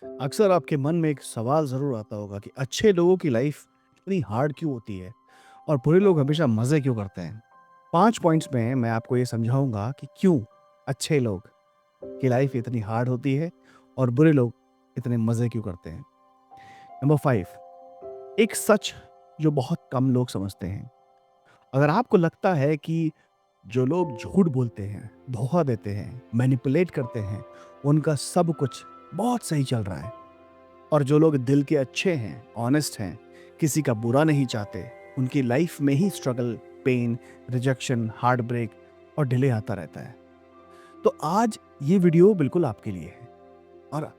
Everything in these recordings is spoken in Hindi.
अक्सर आपके मन में एक सवाल ज़रूर आता होगा कि अच्छे लोगों की लाइफ इतनी हार्ड क्यों होती है और बुरे लोग हमेशा मज़े क्यों करते हैं। 5 पॉइंट्स में मैं आपको ये समझाऊंगा कि क्यों अच्छे लोग की लाइफ इतनी हार्ड होती है और बुरे लोग इतने मज़े क्यों करते हैं। नंबर 5, एक सच जो बहुत कम लोग समझते हैं। अगर आपको लगता है कि जो लोग झूठ बोलते हैं, धोखा देते हैं, मैनिपुलेट करते हैं, उनका सब कुछ बहुत सही चल रहा है, और जो लोग दिल के अच्छे हैं, ऑनेस्ट हैं, किसी का बुरा नहीं चाहते, उनकी लाइफ में ही struggle, pain, rejection, heartbreak और डिले आता रहता है। तो आज ये वीडियो बिल्कुल आपके लिए है। और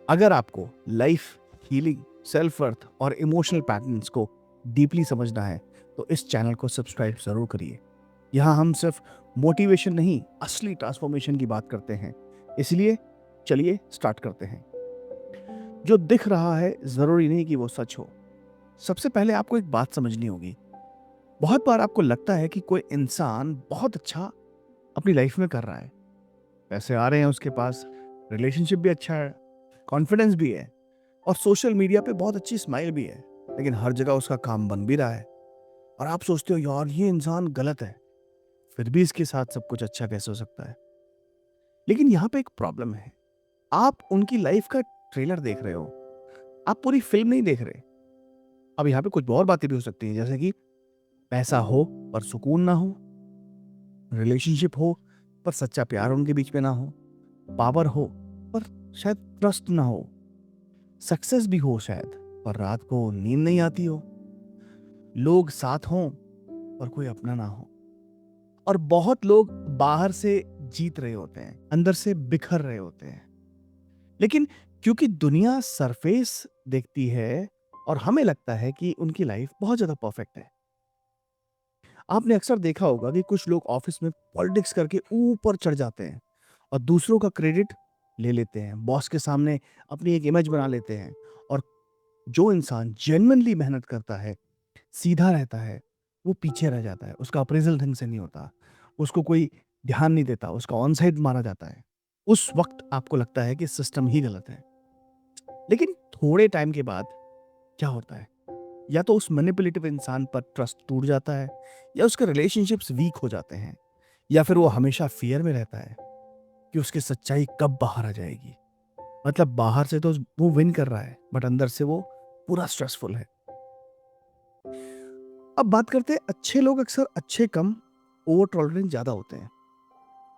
अगर आपको लाइफ, हीलिंग, सेल्फ वर्थ और इमोशनल पैटर्न्स को डीपली समझना है तो इस चैनल को सब्सक्राइब जरूर करिए। यहाँ हम सिर्फ मोटिवेशन नहीं, असली ट्रांसफॉर्मेशन की बात करते हैं। इसलिए चलिए स्टार्ट करते हैं। जो दिख रहा है जरूरी नहीं कि वो सच हो। सबसे पहले आपको एक बात समझनी होगी। बहुत बार आपको लगता है कि कोई इंसान बहुत अच्छा अपनी लाइफ में कर रहा है, पैसे आ रहे हैं उसके पास, रिलेशनशिप भी अच्छा है, कॉन्फिडेंस भी है और सोशल मीडिया पे बहुत अच्छी स्माइल भी है, लेकिन हर जगह उसका काम बन भी रहा है। और आप सोचते हो यार ये इंसान गलत है, फिर भी इसके साथ सब कुछ अच्छा कैसे हो सकता है। लेकिन यहाँ पे एक प्रॉब्लम है। आप उनकी लाइफ का ट्रेलर देख रहे हो, आप पूरी फिल्म नहीं देख रहे। अब यहाँ पे कुछ और बातें भी हो सकती हैं, जैसे कि पैसा हो पर सुकून ना हो, रिलेशनशिप हो पर सच्चा प्यार उनके बीच में ना हो, पावर हो पर शायद ट्रस्ट ना हो, सक्सेस भी हो शायद पर रात को नींद नहीं आती हो, लोग साथ हों पर कोई अपना ना हो, और बहुत लोग बाहर से जीत रहे होते हैं, अंदर से बिखर रहे होते हैं। लेकिन क्योंकि दुनिया सरफेस देखती है और हमें लगता है कि उनकी लाइफ बहुत ज्यादा परफेक्ट है। आपने अक्सर देखा होगा कि कुछ लोग ऑफिस में पॉलिटिक्स करके ऊपर चढ़ जाते हैं और दूसरों का क्रेडिट ले लेते हैं, बॉस के सामने अपनी एक इमेज बना लेते हैं। और जो इंसान जेन्युइनली मेहनत करता है, सीधा रहता है, वो पीछे रह जाता है, उसका अप्रेजल ढंग से नहीं होता, उसको कोई ध्यान नहीं देता, उसका ऑन साइड मारा जाता है। उस वक्त आपको लगता है कि सिस्टम ही गलत है। लेकिन थोड़े टाइम के बाद क्या होता है, या तो उस मैनिपुलेटिव इंसान पर ट्रस्ट टूट जाता है, या उसके रिलेशनशिप्स वीक हो जाते हैं, या फिर वो हमेशा फियर में रहता है कि उसकी सच्चाई कब बाहर आ जाएगी। मतलब बाहर से तो वो विन कर रहा है, बट अंदर से वो पूरा स्ट्रेसफुल है। अब बात करते हैं, अच्छे लोग अक्सर अच्छे कम, ओवर टॉलरेंस ज्यादा होते हैं।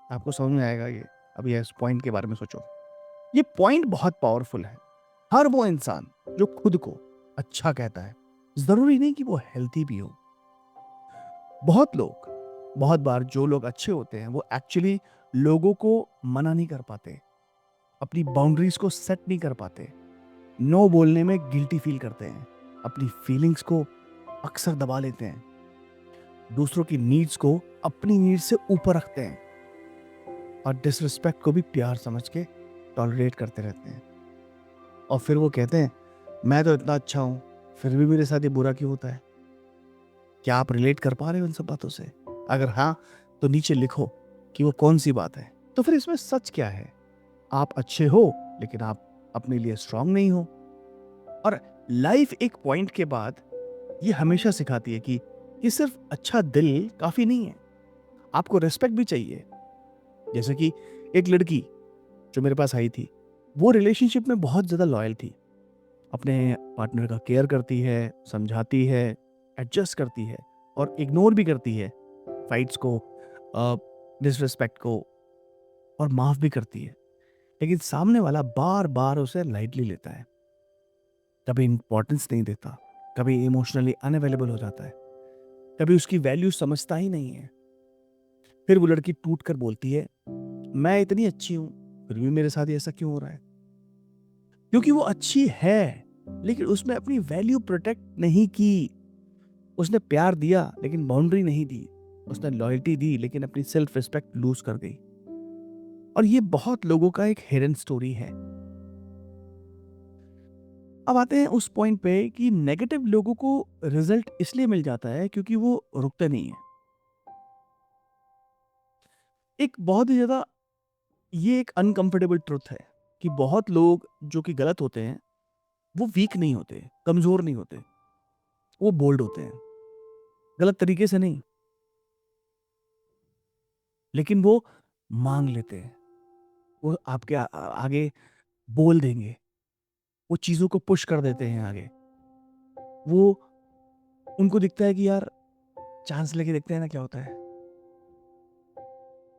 आपको समझ में आएगा ये। अब ये इस पॉइंट के बारे में सोचो। ये पॉइंट बहुत पावरफुल है। हर वो इंसान जो खुद को अच्छा कहता है, जरूरी नहीं कि वो हेल्थी भी हो। बहुत बार जो लोग अच्छे होते हैं वो एक्चुअली लोगों को मना नहीं कर पाते, अपनी बाउंड्रीज को सेट नहीं कर पाते, नो बोलने में गिल्टी फील करते हैं, अपनी फीलिंग्स को अक्सर दबा लेते हैं, दूसरों की नीड्स को अपनी नीड्स से ऊपर रखते हैं, और डिसरिस्पेक्ट को भी प्यार समझ के टॉलरेट करते रहते हैं। और फिर वो कहते हैं मैं तो इतना अच्छा हूं, फिर भी मेरे साथ ये बुरा क्यों होता है। क्या आप रिलेट कर पा रहे हो इन सब बातों से? अगर हाँ, तो नीचे लिखो कि वो कौन सी बात है। तो फिर इसमें सच क्या है? आप अच्छे हो लेकिन आप अपने लिए स्ट्रांग नहीं हो। और लाइफ एक पॉइंट के बाद ये हमेशा सिखाती है कि सिर्फ अच्छा दिल काफी नहीं है, आपको रिस्पेक्ट भी चाहिए। जैसे कि एक लड़की जो मेरे पास आई थी, वो रिलेशनशिप में बहुत ज्यादा लॉयल थी, अपने पार्टनर का केयर करती है, समझाती है, एडजस्ट करती है और इग्नोर भी करती है फाइट्स को, डिसरिस्पेक्ट को, और माफ भी करती है। लेकिन सामने वाला बार बार उसे लाइटली लेता है, कभी इंपॉर्टेंस नहीं देता, कभी इमोशनली अनअवेलेबल हो जाता है, कभी उसकी वैल्यू समझता ही नहीं है। फिर वो लड़की टूट कर बोलती है मैं इतनी अच्छी हूं, फिर भी मेरे साथ ये ऐसा क्यों हो रहा है। क्योंकि वो अच्छी है लेकिन उसने अपनी वैल्यू प्रोटेक्ट नहीं की। उसने प्यार दिया लेकिन बाउंड्री नहीं दी, उसने लॉयल्टी दी लेकिन अपनी सेल्फ रिस्पेक्ट लूज कर गई। और ये बहुत लोगों का एक हिडन स्टोरी है। अब आते हैं उस पॉइंट पे कि नेगेटिव लोगों को रिजल्ट इसलिए मिल जाता है क्योंकि वो रुकते नहीं है। एक बहुत ही ज्यादा, ये एक अनकंफर्टेबल ट्रुथ है। कि बहुत लोग जो कि गलत होते हैं, वो वीक नहीं होते, कमज़ोर नहीं होते, वो बोल्ड होते हैं। गलत तरीके से नहीं, लेकिन वो माँग लेते हैं। वो आपके आगे बोल देंगे, वो चीज़ों को पुश कर देते हैं आगे। वो उनको दिखता है कि यार चांस लेके देखते हैं ना क्या होता है।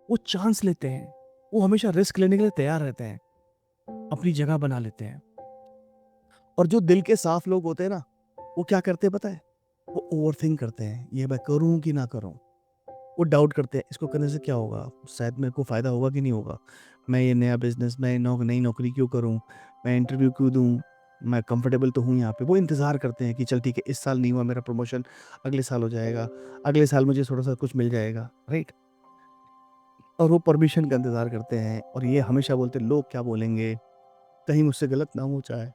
वो चांस लेते हैं, वो हमेशा रिस्क लेने के लिए तैयार रहते हैं, अपनी जगह बना लेते हैं। और जो दिल के साफ लोग होते हैं ना, वो क्या करते हैं पता है? वो ओवरथिंक करते हैं, ये मैं करूँ कि ना करूँ? वो डाउट करते हैं, इसको करने से क्या होगा? शायद मेरे को फ़ायदा होगा कि नहीं होगा? मैं ये नया बिज़नेस, मैं नई नौकरी क्यों करूँ? मैं इंटरव्यू क्यों दूँ? मैं कंफर्टेबल तो हूँ यहाँ पे। वो इंतज़ार करते हैं कि चल ठीक है, इस साल नहीं हुआ मेरा प्रमोशन, अगले साल हो जाएगा, अगले साल मुझे थोड़ा-सा कुछ मिल जाएगा, राइट? और वो परमिशन का इंतज़ार करते हैं और ये हमेशा बोलते हैं, लोग क्या बोलेंगे? कहीं मुझसे गलत ना हो जाए,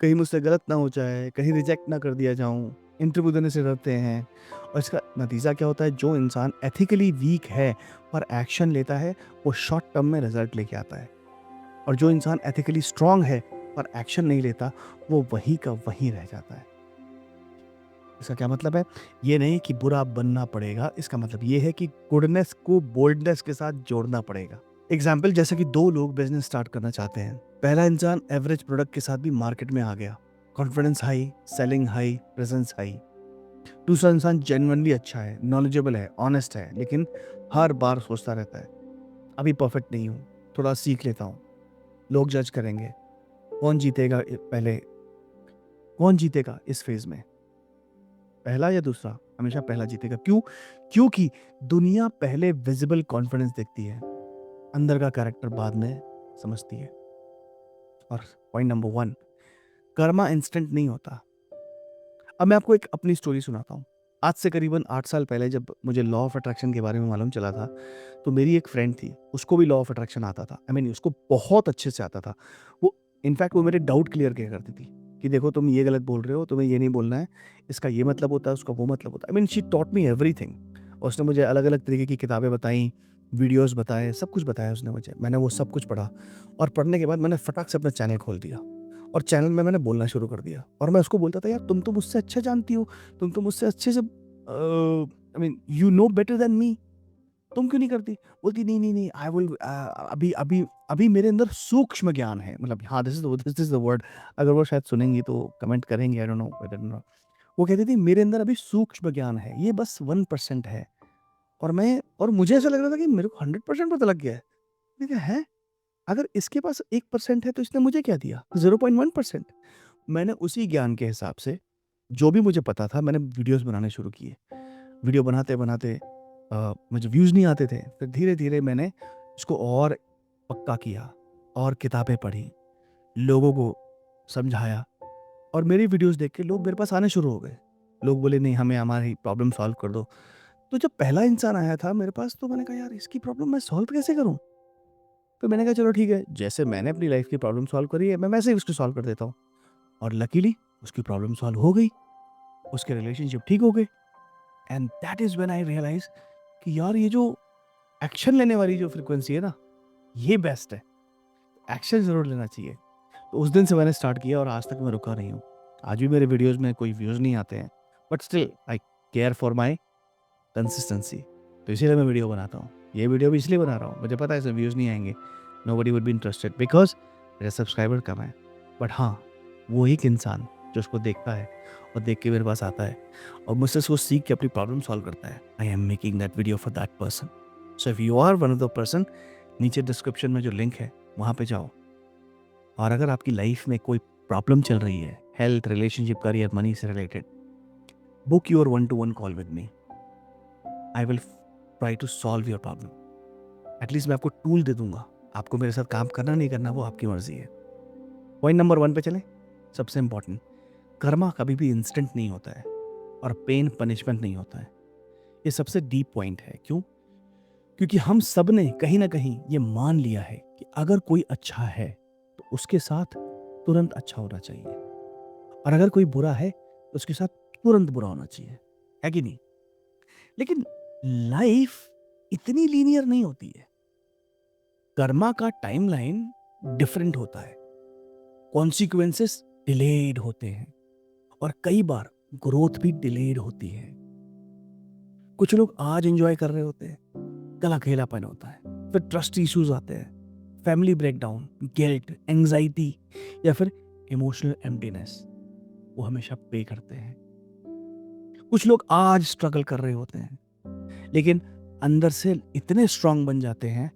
कहीं मुझसे गलत ना हो जाए, कहीं रिजेक्ट ना कर दिया जाऊँ, इंटरव्यू देने से डरते हैं। और इसका नतीजा क्या होता है, जो इंसान एथिकली वीक है पर एक्शन लेता है, वो शॉर्ट टर्म में रिजल्ट लेके आता है। और जो इंसान एथिकली स्ट्रांग है पर एक्शन नहीं लेता, वो वहीं का वहीं रह जाता है। इसका क्या मतलब है? ये नहीं कि बुरा बनना पड़ेगा, इसका मतलब ये है कि गुडनेस को बोल्डनेस के साथ जोड़ना पड़ेगा। एग्जाम्पल, जैसे कि 2 लोग बिज़नेस स्टार्ट करना चाहते हैं। पहला इंसान एवरेज प्रोडक्ट के साथ भी मार्केट में आ गया। Confidence high, selling high, presence high. दूसरा इंसान जेन्युइनली अच्छा है, नॉलेजेबल है, ऑनेस्ट है, लेकिन हर बार सोचता रहता है, अभी परफेक्ट नहीं हूँ, थोड़ा सीख लेता हूँ, लोग जज करेंगे। कौन जीतेगा पहले? कौन जीतेगा इस फेज़ में? पहला या दूसरा? हमेशा पहला जीतेगा। क्यों? क्योंकि दुनिया पहले विज़िबल कॉन्फिडेंस देखती है, अंदर का कैरेक्टर बाद में समझती है। और पॉइंट नंबर 1, कर्मा इंस्टेंट नहीं होता। अब मैं आपको एक अपनी स्टोरी सुनाता हूँ। आज से करीबन 8 साल पहले जब मुझे लॉ ऑफ अट्रैक्शन के बारे में मालूम चला था, तो मेरी एक फ्रेंड थी, उसको भी लॉ ऑफ अट्रैक्शन आता था। आई मीन उसको बहुत अच्छे से आता था। वो इनफैक्ट वो मेरे डाउट क्लियर किया करती थी कि देखो तुम ये गलत बोल रहे हो, तुम्हें ये नहीं बोलना है, इसका ये मतलब होता है, उसका वो मतलब होता है। I mean she taught me everything. उसने मुझे अलग-अलग तरीके की किताबें बताई, वीडियोज़ बताए, सब कुछ बताया उसने मुझे। मैंने वो सब कुछ पढ़ा और पढ़ने के बाद मैंने फटाक से अपना चैनल खोल दिया। और चैनल में मैंने बोलना शुरू कर दिया और मैं उसको बोलता था, यार तुम तो मुझसे अच्छा जानती हो, तुम तो मुझसे अच्छे से I mean you know better than me, तुम क्यों नहीं करती? बोलती नहीं, नहीं, नहीं, आई विल अभी अभी अभी मेरे अंदर सूक्ष्म ज्ञान है। मतलब हाँ, दिस इज़ द वर्ड। अगर वो शायद सुनेंगी तो कमेंट करेंगी, आई डोंट नो। वो कहती थी मेरे अंदर अभी सूक्ष्म ज्ञान है, ये बस 1% है। और मुझे ऐसा लग रहा था कि मेरे को 100% पता लग गया है। मैंने कहा हैं? अगर इसके पास 1% है तो इसने मुझे क्या दिया? 0.1%। मैंने उसी ज्ञान के हिसाब से जो भी मुझे पता था, मैंने वीडियोज़ बनाने शुरू किए। वीडियो बनाते-बनाते मुझे व्यूज़ नहीं आते थे। फिर धीरे-धीरे मैंने इसको और पक्का किया और किताबें पढ़ी, लोगों को समझाया और मेरी वीडियोज़ देख के लोग मेरे पास आने शुरू हो गए। लोग बोले नहीं, हमें हमारी प्रॉब्लम सॉल्व कर दो। तो जब पहला इंसान आया था मेरे पास, तो मैंने कहा यार इसकी प्रॉब्लम मैं सॉल्व कैसे करूँ? तो मैंने कहा चलो ठीक है, जैसे मैंने अपनी लाइफ़ की प्रॉब्लम सॉल्व करी है, मैं वैसे ही उसकी सॉल्व कर देता हूँ। और लकीली उसकी प्रॉब्लम सॉल्व हो गई, उसके रिलेशनशिप ठीक हो गए। And that is when I realise कि यार ये जो एक्शन लेने वाली जो फ्रीक्वेंसी है ना, ये बेस्ट है। एक्शन ज़रूर लेना चाहिए। तो उस दिन से मैंने स्टार्ट किया और आज तक मैं रुका नहीं हूँ। आज भी मेरे वीडियोज़ में कोई व्यूज़ नहीं आते हैं, but still I care for my consistency. तो इसीलिए मैं वीडियो बनाता हूँ। ये वीडियो भी इसलिए बना रहा हूँ, मुझे पता है इसमें व्यूज़ नहीं आएँगे। Nobody would be interested because मेरे सब्सक्राइबर कम हैं। बट हाँ, वो एक इंसान जो उसको देखता है और देख के मेरे पास आता है और मुझसे उसको सीख के अपनी प्रॉब्लम सॉल्व करता है, I am making that video for that person. So if you are one of the person, नीचे डिस्क्रिप्शन में जो लिंक है वहाँ पे जाओ। और अगर आपकी लाइफ में कोई प्रॉब्लम चल रही है, हेल्थ, रिलेशनशिप, करियर, मनी से related, book your 1 to 1 call with me. I will try to solve your problem. At least मैं आपको टूल दे दूंगा। आपको मेरे साथ काम करना नहीं करना वो आपकी मर्जी है। पॉइंट नंबर 1 पे चलें। सबसे इंपॉर्टेंट, कर्मा कभी भी इंस्टेंट नहीं होता है और पेन पनिशमेंट नहीं होता है। ये सबसे डीप पॉइंट है। क्यों? क्योंकि हम सब ने कहीं ना कहीं ये मान लिया है कि अगर कोई अच्छा है तो उसके साथ तुरंत अच्छा होना चाहिए, और अगर कोई बुरा है तो उसके साथ तुरंत बुरा होना चाहिए, है कि नहीं? लेकिन लाइफ इतनी लीनियर नहीं होती है। कर्मा का टाइमलाइन डिफरेंट होता है, कॉन्सिक्वेंसेस डिलेड होते हैं और कई बार ग्रोथ भी डिलेड होती है। कुछ लोग आज एंजॉय कर रहे होते हैं, कल अकेलापन होता है, फिर ट्रस्ट इश्यूज आते हैं, फैमिली ब्रेकडाउन, गिल्ट, एंजाइटी या फिर इमोशनल एम्प्टीनेस वो हमेशा पे करते हैं। कुछ लोग आज स्ट्रगल कर रहे होते हैं लेकिन अंदर से इतने स्ट्रांग बन जाते हैं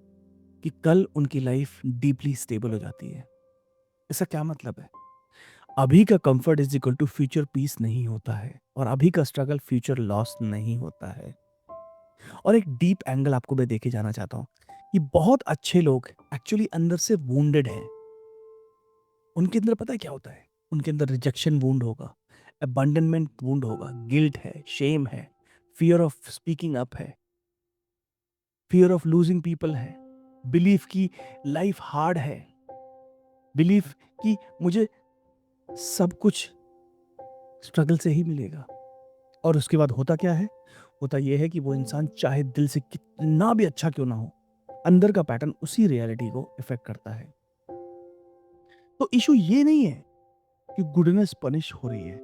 कि कल उनकी लाइफ डीपली स्टेबल हो जाती है। इसका क्या मतलब है? अभी का comfort is equal to future peace नहीं होता है और अभी का स्ट्रगल फ्यूचर लॉस नहीं होता है। और एक डीप एंगल आपको मैं देके जाना चाहता हूँ कि बहुत अच्छे लोग एक्चुअली अंदर से वुंडेड हैं। उनके अंदर पता है क्या होता है? उनके अंदर रिजेक्शन वुंड होगा, अबंडनमेंट वुंड होगा, गिल्ट है, शेम है, फियर ऑफ स्पीकिंग अप है, फियर ऑफ लूजिंग पीपल है, बिलीफ की लाइफ हार्ड है, बिलीफ कि मुझे सब कुछ स्ट्रगल से ही मिलेगा। और उसके बाद होता क्या है? होता यह है कि वो इंसान चाहे दिल से कितना भी अच्छा क्यों ना हो, अंदर का पैटर्न उसी रियलिटी को इफेक्ट करता है। तो इशू ये नहीं है कि गुडनेस पनिश हो रही है,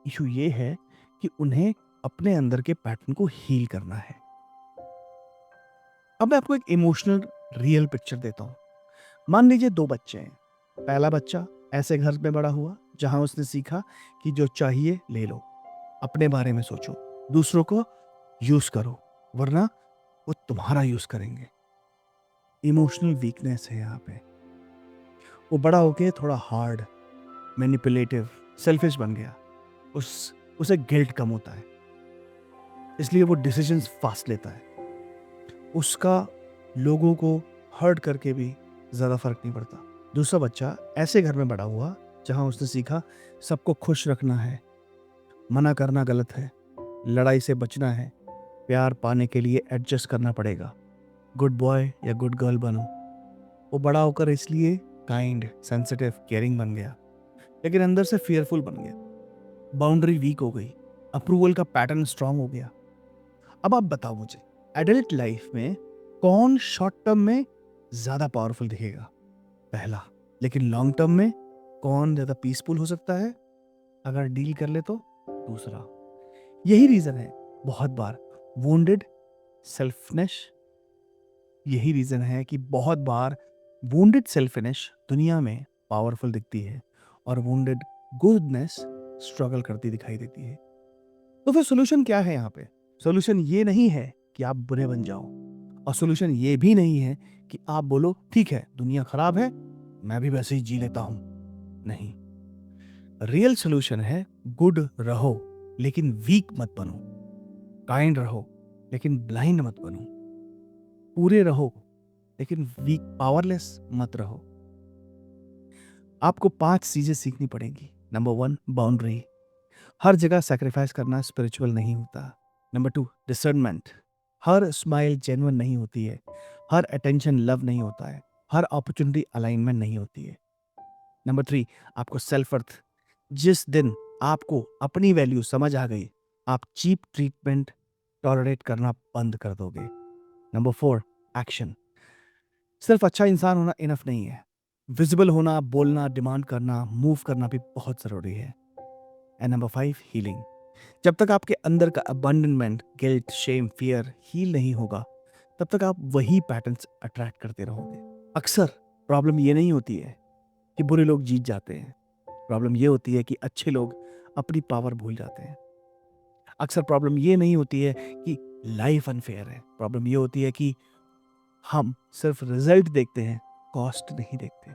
इशू ये है कि उन्हें अपने अंदर के पैटर्न को हील करना है। अब मैं आपको एक इमोशनल रियल पिक्चर देता हूं। मान लीजिए दो बच्चे हैं। पहला बच्चा ऐसे घर में बड़ा हुआ जहां उसने सीखा कि जो चाहिए ले लो, अपने बारे में सोचो, दूसरों को यूज करो, वरना वो तुम्हारा यूज करेंगे। इमोशनल वीकनेस है यहाँ पे। वो बड़ा होके थोड़ा हार्ड, मैनिपुलेटिव, सेल्फिश बन गया। उसे गिल्ट कम होता है, इसलिए वो डिसीजंस फास्ट लेता है। उसका लोगों को हर्ट करके भी ज़्यादा फर्क नहीं पड़ता। दूसरा बच्चा ऐसे घर में बड़ा हुआ जहां उसने सीखा सबको खुश रखना है, मना करना गलत है, लड़ाई से बचना है, प्यार पाने के लिए एडजस्ट करना पड़ेगा, गुड बॉय या गुड गर्ल बनो। वो बड़ा होकर इसलिए काइंड, सेंसिटिव, केयरिंग बन गया, लेकिन अंदर से फियरफुल बन गया। बाउंड्री वीक हो गई, अप्रूवल का पैटर्न स्ट्रांग हो गया। अब आप बताओ मुझे, एडल्ट लाइफ में कौन शॉर्ट टर्म में ज्यादा पावरफुल दिखेगा? पहला। लेकिन लॉन्ग टर्म में कौन ज्यादा पीसफुल हो सकता है अगर डील कर ले तो? दूसरा। यही रीजन है बहुत बार वुंडेड सेल्फनेस यही रीजन है कि बहुत बार वुंडेड सेल्फनेस दुनिया में पावरफुल दिखती है और वुंडेड गुडनेस स्ट्रगल करती दिखाई देती है। तो फिर सोल्यूशन क्या है यहाँ पे? सोल्यूशन ये नहीं है कि आप बुरे बन जाओ, और सोल्यूशन ये भी नहीं है कि आप बोलो ठीक है दुनिया खराब है, मैं भी वैसे ही जी लेता हूं। नहीं, रियल सोल्यूशन है गुड रहो लेकिन वीक मत बनो, काइंड रहो लेकिन ब्लाइंड मत बनो, पूरे रहो लेकिन वीक पावरलेस मत रहो। आपको 5 चीजें सीखनी पड़ेंगी। Number 1, boundary. हर जगह सैक्रिफाइस करना स्पिरिचुअल नहीं होता। Number 2, discernment. Her smile genuine नहीं होती है, हर अटेंशन लव नहीं होता है, हर अपॉर्चुनिटी अलाइनमेंट नहीं होती है। नंबर 3, आपको सेल्फ वर्थ। जिस दिन आपको अपनी वैल्यू समझ आ गई, आप चीप ट्रीटमेंट टॉलरेट करना बंद कर दोगे। Number 4, action. सिर्फ अच्छा इंसान होना इनफ नहीं है, विजिबल होना, बोलना, डिमांड करना, मूव करना भी बहुत जरूरी है। And number 5, healing. जब तक आपके अंदर का अबंडनमेंट, गिल्ट, शेम, फियर हील नहीं होगा, तब तक आप वही पैटर्न्स अट्रैक्ट करते रहोगे। अक्सर प्रॉब्लम ये नहीं होती है कि बुरे लोग जीत जाते हैं, प्रॉब्लम ये होती है कि अच्छे लोग अपनी पावर भूल जाते हैं। अक्सर प्रॉब्लम ये नहीं होती है कि लाइफ अनफेयर है, प्रॉब्लम ये होती है कि हम सिर्फ रिजल्ट देखते हैं, कॉस्ट नहीं देखते।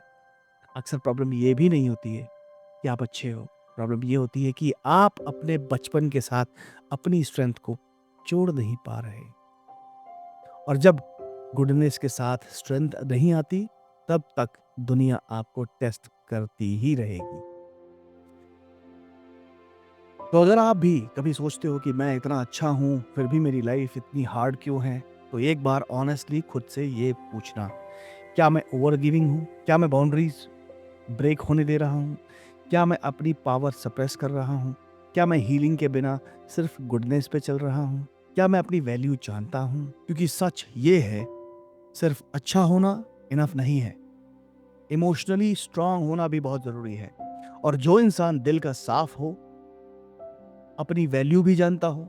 अक्सर प्रॉब्लम ये भी नहीं होती है कि आप अच्छे हो, प्रॉब्लम ये होती है कि आप अपने बचपन के साथ अपनी स्ट्रेंथ को जोड़ नहीं पा रहे। और जब गुडनेस के साथ स्ट्रेंथ नहीं आती, तब तक दुनिया आपको टेस्ट करती ही रहेगी। तो अगर आप भी कभी सोचते हो कि मैं इतना अच्छा हूं फिर भी मेरी लाइफ इतनी हार्ड क्यों है, तो एक बार ऑनेस्टली खुद से ये पूछना, क्या मैं ओवर गिविंग हूँ? क्या मैं बाउंड्रीज ब्रेक होने दे रहा हूँ? क्या मैं अपनी पावर सप्रेस कर रहा हूँ? क्या मैं हीलिंग के बिना सिर्फ गुडनेस पे चल रहा हूँ? क्या मैं अपनी वैल्यू जानता हूँ? क्योंकि सच ये है, सिर्फ अच्छा होना इनफ नहीं है, इमोशनली स्ट्रांग होना भी बहुत ज़रूरी है। और जो इंसान दिल का साफ हो, अपनी वैल्यू भी जानता हो,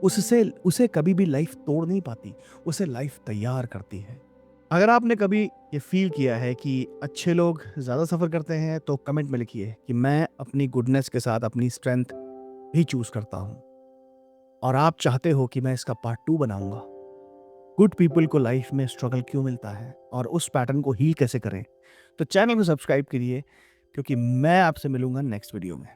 उससे उसे कभी भी लाइफ तोड़ नहीं पाती, उसे लाइफ तैयार करती है। अगर आपने कभी ये फील किया है कि अच्छे लोग ज़्यादा सफ़र करते हैं, तो कमेंट में लिखिए कि मैं अपनी गुडनेस के साथ अपनी स्ट्रेंथ भी चूज़ करता हूँ। और आप चाहते हो कि मैं इसका पार्ट 2 बनाऊँगा। गुड पीपल को लाइफ में स्ट्रगल क्यों मिलता है और उस पैटर्न को हील कैसे करें? तो चैनल को सब्सक्राइब करिए, क्योंकि मैं आपसे मिलूँगा नेक्स्ट वीडियो में।